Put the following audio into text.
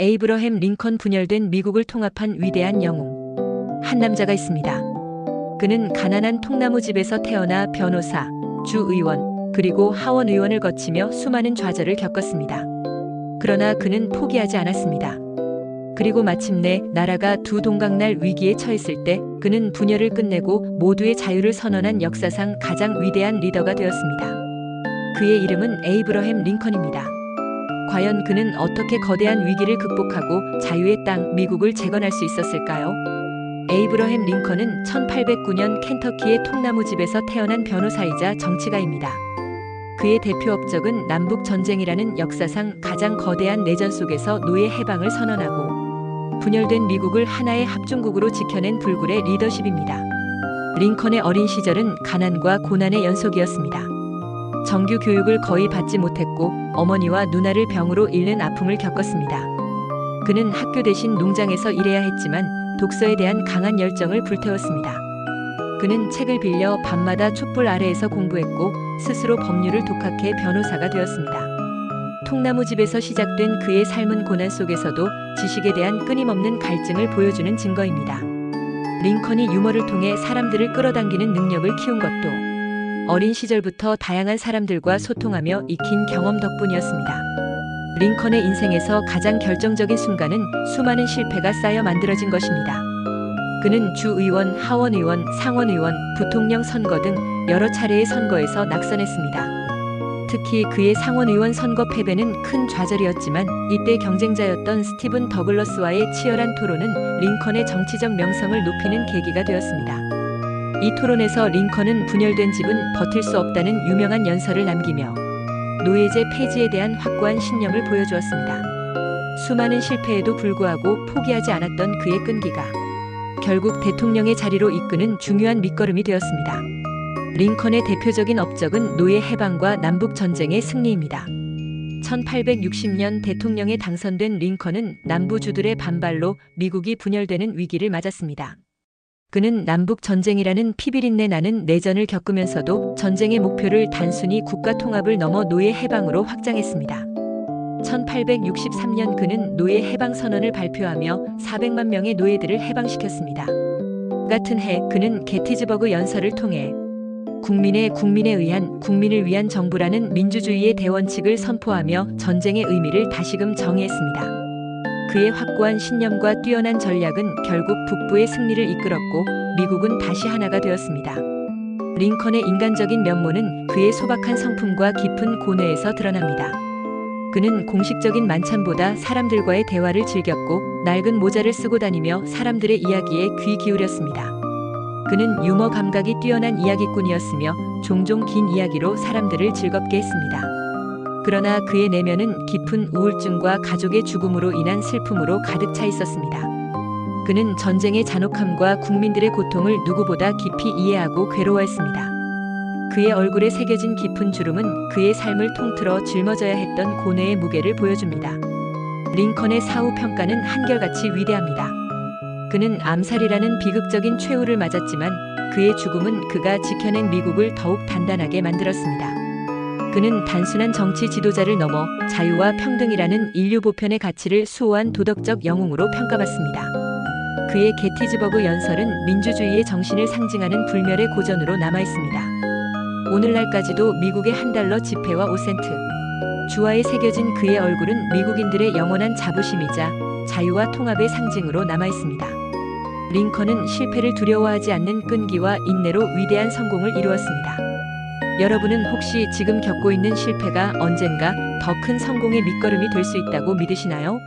에이브러햄 링컨 분열된 미국을 통합한 위대한 영웅. 한 남자가 있습니다. 그는 가난한 통나무 집에서 태어나 변호사, 주의원, 그리고 하원 의원을 거치며 수많은 좌절을 겪었습니다. 그러나 그는 포기하지 않았습니다. 그리고 마침내 나라가 두 동강날 위기에 처했을 때 그는 분열을 끝내고 모두의 자유를 선언한 역사상 가장 위대한 리더가 되었습니다. 그의 이름은 에이브러햄 링컨입니다. 과연 그는 어떻게 거대한 위기를 극복하고 자유의 땅 미국을 재건할 수 있었을까요? 에이브러햄 링컨은 1809년 켄터키의 통나무집에서 태어난 변호사이자 정치가입니다. 그의 대표 업적은 남북전쟁이라는 역사상 가장 거대한 내전 속에서 노예 해방을 선언하고 분열된 미국을 하나의 합중국으로 지켜낸 불굴의 리더십입니다. 링컨의 어린 시절은 가난과 고난의 연속이었습니다. 정규 교육을 거의 받지 못했고 어머니와 누나를 병으로 잃는 아픔을 겪었습니다. 그는 학교 대신 농장에서 일해야 했지만 독서에 대한 강한 열정을 불태웠습니다. 그는 책을 빌려 밤마다 촛불 아래에서 공부했고 스스로 법률을 독학해 변호사가 되었습니다. 통나무집에서 시작된 그의 삶은 고난 속에서도 지식에 대한 끊임없는 갈증을 보여주는 증거입니다. 링컨이 유머를 통해 사람들을 끌어당기는 능력을 키운 것도 어린 시절부터 다양한 사람들과 소통하며 익힌 경험 덕분이었습니다. 링컨의 인생에서 가장 결정적인 순간은 수많은 실패가 쌓여 만들어진 것입니다. 그는 주의원, 하원의원, 상원의원, 부통령 선거 등 여러 차례의 선거에서 낙선했습니다. 특히 그의 상원의원 선거 패배는 큰 좌절이었지만 이때 경쟁자였던 스티븐 더글러스와의 치열한 토론은 링컨의 정치적 명성을 높이는 계기가 되었습니다. 이 토론에서 링컨은 분열된 집은 버틸 수 없다는 유명한 연설을 남기며 노예제 폐지에 대한 확고한 신념을 보여주었습니다. 수많은 실패에도 불구하고 포기하지 않았던 그의 끈기가 결국 대통령의 자리로 이끄는 중요한 밑거름이 되었습니다. 링컨의 대표적인 업적은 노예 해방과 남북 전쟁의 승리입니다. 1860년 대통령에 당선된 링컨은 남부주들의 반발로 미국이 분열되는 위기를 맞았습니다. 그는 남북 전쟁이라는 피비린내 나는 내전을 겪으면서도 전쟁의 목표를 단순히 국가 통합을 넘어 노예 해방으로 확장했습니다. 1863년 그는 노예 해방 선언을 발표하며 400만 명의 노예들을 해방시켰습니다. 같은 해 그는 게티즈버그 연설을 통해 국민에 의한 국민을 위한 정부라는 민주주의의 대원칙을 선포하며 전쟁의 의미를 다시금 정의했습니다. 그의 확고한 신념과 뛰어난 전략은 결국 북부의 승리를 이끌었고 미국은 다시 하나가 되었습니다. 링컨의 인간적인 면모는 그의 소박한 성품과 깊은 고뇌에서 드러납니다. 그는 공식적인 만찬보다 사람들과의 대화를 즐겼고 낡은 모자를 쓰고 다니며 사람들의 이야기에 귀 기울였습니다. 그는 유머 감각이 뛰어난 이야기꾼이었으며 종종 긴 이야기로 사람들을 즐겁게 했습니다. 그러나 그의 내면은 깊은 우울증과 가족의 죽음으로 인한 슬픔으로 가득 차 있었습니다. 그는 전쟁의 잔혹함과 국민들의 고통을 누구보다 깊이 이해하고 괴로워했습니다. 그의 얼굴에 새겨진 깊은 주름은 그의 삶을 통틀어 짊어져야 했던 고뇌의 무게를 보여줍니다. 링컨의 사후 평가는 한결같이 위대합니다. 그는 암살이라는 비극적인 최후를 맞았지만 그의 죽음은 그가 지켜낸 미국을 더욱 단단하게 만들었습니다. 그는 단순한 정치 지도자를 넘어 자유와 평등이라는 인류 보편의 가치를 수호한 도덕적 영웅으로 평가받습니다. 그의 게티즈버그 연설은 민주주의의 정신을 상징하는 불멸의 고전으로 남아있습니다. 오늘날까지도 미국의 $1 지폐와 5센트 주화에 새겨진 그의 얼굴은 미국인들의 영원한 자부심이자 자유와 통합의 상징으로 남아있습니다. 링컨은 실패를 두려워하지 않는 끈기와 인내로 위대한 성공을 이루었습니다. 여러분은 혹시 지금 겪고 있는 실패가 언젠가 더 큰 성공의 밑거름이 될 수 있다고 믿으시나요?